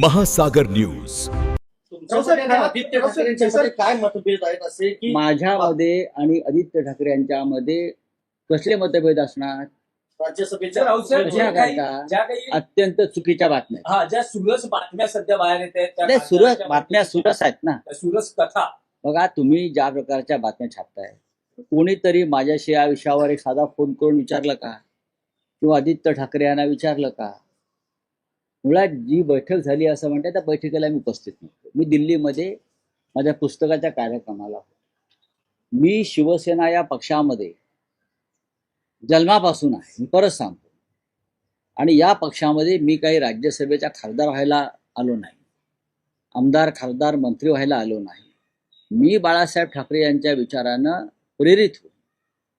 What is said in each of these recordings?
महासागर न्यूज. आदित्य ठाकरेंच्यामध्ये काय मतभेद आहेत असे की माझ्यामध्ये आणि आदित्य ठाकरे यांच्यामध्ये कसले मतभेद असणार? राज्यसभेच्या कशा करता अत्यंत चुकीच्या बातम्या. ज्या सुरस बातम्या सध्या बाहेर येत आहेत नाही, सुरस बातम्या सुरस आहेत ना. सुरस कथा बघा, तुम्ही ज्या प्रकारच्या बातम्या छापताय, कोणीतरी माझ्याशी या विषयावर एक साधा फोन करून विचारलं का, किंवा आदित्य ठाकरे यांना विचारलं का? मुळात जी बैठक झाली असं म्हणतात, त्या बैठकीला मी उपस्थित नव्हतो. मी दिल्लीमध्ये माझ्या पुस्तकाच्या कार्यक्रमाला होतो. मी शिवसेना या पक्षामध्ये जन्मापासून आहे, मी परत सांगतो. आणि या पक्षामध्ये मी काही राज्यसभेचा खासदार व्हायला आलो नाही, आमदार खासदार मंत्री व्हायला आलो नाही. मी बाळासाहेब ठाकरे यांच्या विचारानं प्रेरित होऊन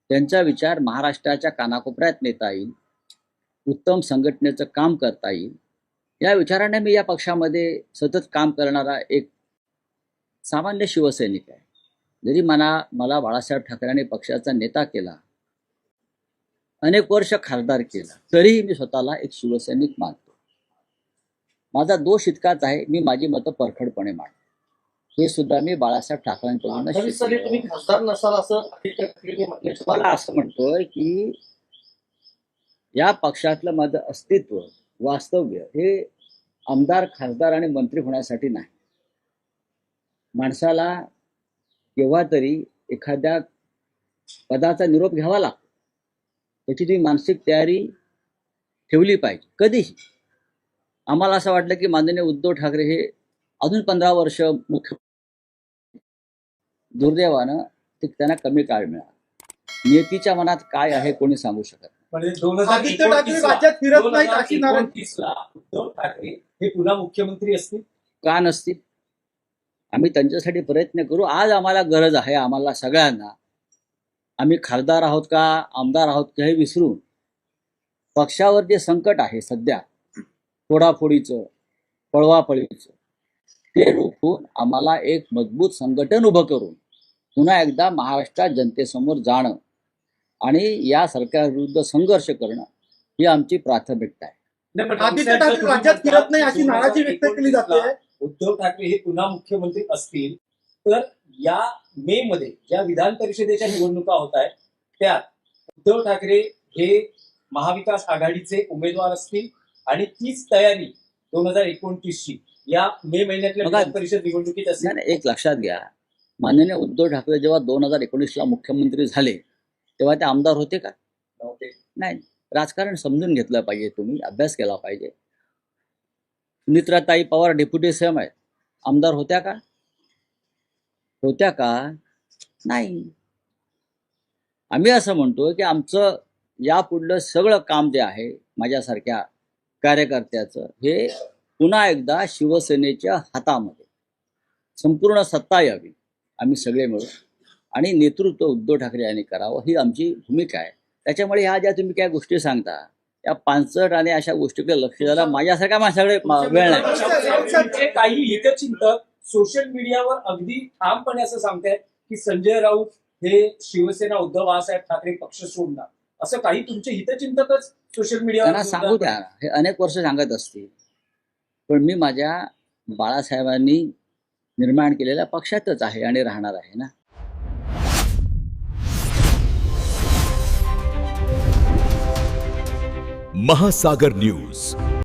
त्यांचा विचार महाराष्ट्राच्या कानाकोपऱ्यात नेता येईल, उत्तम संघटनेचं काम करता येईल, या विचाराने मी या पक्षामध्ये सतत काम करणारा एक सामान्य शिवसैनिक आहे. जरी मला बाळासाहेब ठाकरेंनी पक्षाचा नेता केला, अनेक वर्ष खासदार केला, तरीही मी स्वतःला एक शिवसैनिक मानतो. माझा दोष इतकाच आहे, मी माझी मतं परखडपणे मांडतो. हे सुद्धा मी बाळासाहेब ठाकरेंकडून तुम्ही खासदार नसाल असं आदित्य ठाकरे म्हटले. मला असं म्हणतोय की या पक्षातलं माझं अस्तित्व, वास्तव्य हे आमदार खासदार आणि मंत्री होण्यासाठी नाही. माणसाला केव्हा तरी एखाद्या पदाचा निरोप घ्यावा लागतो, त्याची ती मानसिक तयारी ठेवली पाहिजे. कधीही आम्हाला असं वाटलं की माननीय उद्धव ठाकरे हे अजून 15 वर्ष मुख्य, दुर्दैवानं ते त्यांना कमी काळ मिळाला. नियतीच्या मनात काय आहे कोणी सांगू शकत नाही. म्हणजे आदित्य ठाकरे राज्यात फिरत नाहीत अशी नाराजी. 2029 उद्धव ठाकरे हे पुन्हा मुख्यमंत्री असतील का नसतील? आम्ही त्यांच्यासाठी प्रयत्न करू. आज आम्हाला गरज आहे, आम्हाला सगळ्यांना, आम्ही खासदार आहोत का आमदार आहोत का हे विसरून पक्षावर जे संकट आहे सध्या, फोडाफोडीचं, पळवापळीचं, ते रोखून आम्हाला एक मजबूत संघटन उभं करून पुन्हा एकदा महाराष्ट्रात जनतेसमोर जाणं आणि या सरकारविरुद्ध संघर्ष करणं ही आमची प्राथमिकता आहे. आदित्य ठाकरे राज्यात फिरत नाही अशी नाराजी व्यक्त केली जाते. उद्धव ठाकरे हे पुन्हा मुख्यमंत्री असतील तर या मे मध्ये ज्या विधान परिषदेच्या निवडणुका होत आहेत त्यात उद्धव ठाकरे हे महाविकास आघाडीचे उमेदवार असतील आणि तीच तयारी 2029 ची या मे महिन्यातल्या विधान परिषद निवडणुकीत असेल. एक लक्षात घ्या, माननीय उद्धव ठाकरे जेव्हा 2019ला मुख्यमंत्री झाले तेव्हा ते आमदार होते का? नाही. राजकारण समजून घेतलं पाहिजे, तुम्ही अभ्यास केला पाहिजे. सुनित्राताई पवार डेप्युटी सीएम आहेत, आमदार होत्या का? होत्या का? नाही. आम्ही असं म्हणतो की आमचं यापुढलं सगळं काम जे आहे माझ्यासारख्या कार्यकर्त्याचं, हे पुन्हा एकदा शिवसेनेच्या हातामध्ये संपूर्ण सत्ता यावी, आम्ही सगळे मिळून, आणि नेतृत्व उद्धव ठाकरे यांनी करावं, ही आमची भूमिका आहे. त्याच्यामुळे ह्या ज्या तुम्ही काय गोष्टी सांगता, या पानसट आणि अशा गोष्टीकडे लक्ष द्यायला माझ्यासारख्या माणसाकडे वेळ नाही. काही हितचिंतक सोशल मीडियावर अगदी ठामपणे असं सांगतायत की संजय राऊत हे शिवसेना उद्धव बाळासाहेब ठाकरे पक्ष सोडणार, असं काही तुमचे हितचिंतकच सोशल मीडियावर त्यांना सांगू द्या, हे अनेक वर्ष सांगत असतील, पण मी माझ्या बाळासाहेबांनी निर्माण केलेल्या पक्षातच आहे आणि राहणार आहे ना. महासागर न्यूज.